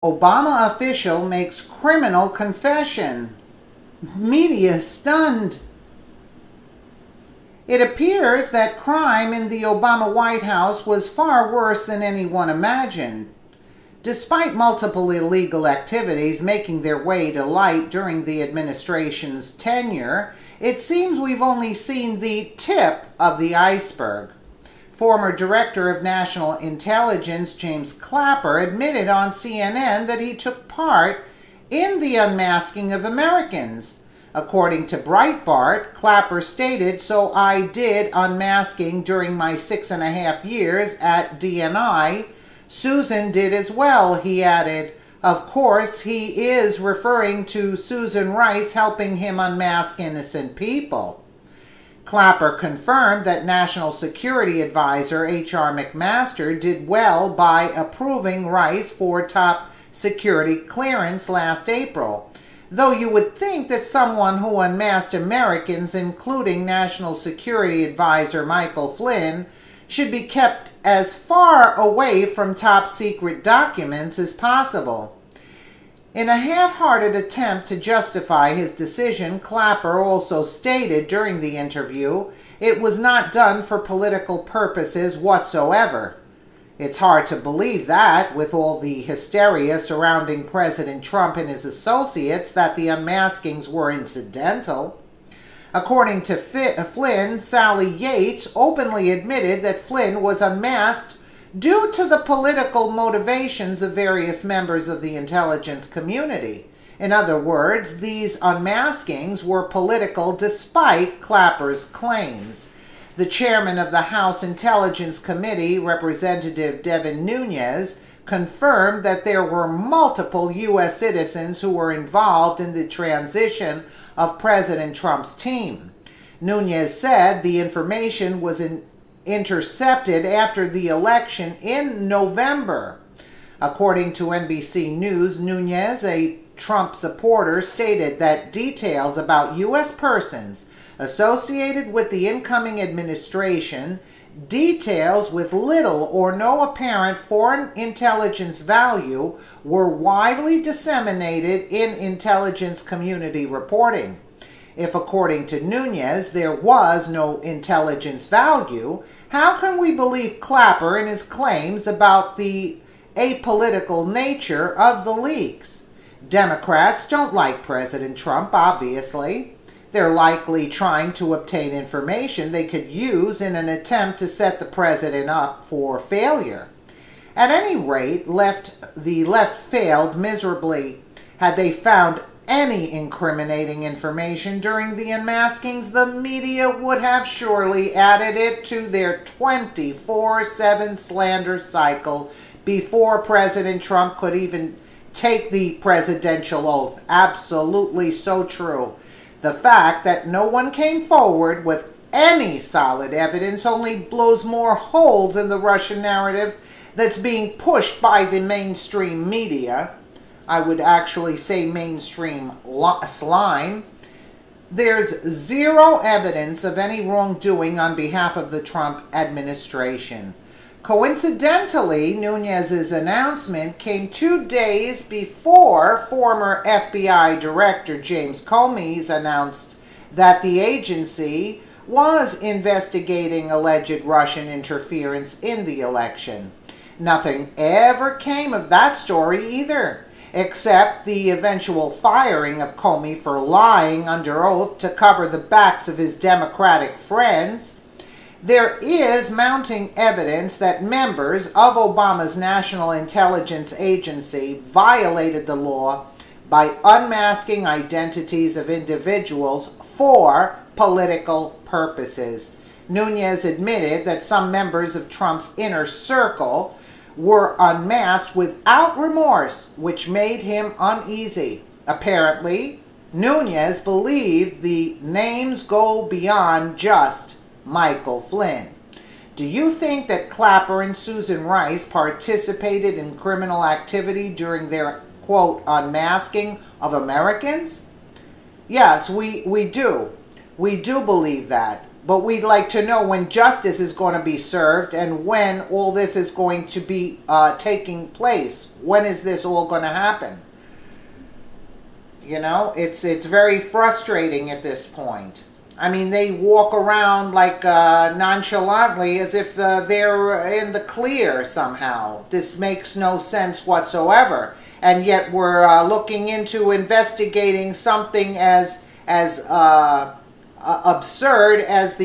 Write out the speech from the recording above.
Obama official makes criminal confession. Media stunned. It appears that crime in the Obama White House was far worse than anyone imagined. Despite multiple illegal activities making their way to light during the administration's tenure, it seems we've only seen the tip of the iceberg. Former Director of National Intelligence James Clapper admitted on CNN that he took part in the unmasking of Americans. According to Breitbart, Clapper stated, "So I did unmasking during my 6.5 years at DNI. Susan did as well," he added. Of course, he is referring to Susan Rice helping him unmask innocent people. Clapper confirmed that National Security Advisor H.R. McMaster did well by approving Rice for top security clearance last April. Though you would think that someone who unmasked Americans, including National Security Advisor Michael Flynn, should be kept as far away from top secret documents as possible. In a half-hearted attempt to justify his decision, Clapper also stated during the interview it was not done for political purposes whatsoever. It's hard to believe that, with all the hysteria surrounding President Trump and his associates, that the unmaskings were incidental. According to Flynn, Sally Yates openly admitted that Flynn was unmasked due to the political motivations of various members of the intelligence community. In other words, these unmaskings were political despite Clapper's claims. The chairman of the House Intelligence Committee, Representative Devin Nunes, confirmed that there were multiple U.S. citizens who were involved in the transition of President Trump's team. Nunes said the information was intercepted after the election in November. According to NBC News, Nunes, a Trump supporter, stated that details about U.S. persons associated with the incoming administration, details with little or no apparent foreign intelligence value, were widely disseminated in intelligence community reporting. If, according to Nunes, there was no intelligence value, how can we believe Clapper and his claims about the apolitical nature of the leaks? Democrats don't like President Trump, obviously. They're likely trying to obtain information they could use in an attempt to set the president up for failure. At any rate, the left failed miserably. Had they found any incriminating information during the unmaskings, the media would have surely added it to their 24/7 slander cycle before President Trump could even take the presidential oath. Absolutely so true. The fact that no one came forward with any solid evidence only blows more holes in the Russian narrative that's being pushed by the mainstream media. I would actually say mainstream slime. There's zero evidence of any wrongdoing on behalf of the Trump administration. Coincidentally, Nunes' announcement came 2 days before former FBI Director James Comey announced that the agency was investigating alleged Russian interference in the election. Nothing ever came of that story either, except the eventual firing of Comey for lying under oath to cover the backs of his Democratic friends. There is mounting evidence that members of Obama's National Intelligence Agency violated the law by unmasking identities of individuals for political purposes. Nunes admitted that some members of Trump's inner circle were unmasked without remorse, which made him uneasy. Apparently, Nunes believed the names go beyond just Michael Flynn. Do you think that Clapper and Susan Rice participated in criminal activity during their, quote, unmasking of Americans? Yes, we do. We do believe that. But we'd like to know when justice is going to be served and when all this is going to be taking place. When is this all going to happen? You know, it's very frustrating at this point. I mean, they walk around like nonchalantly as if they're in the clear somehow. This makes no sense whatsoever. And yet we're looking into investigating something as absurd as the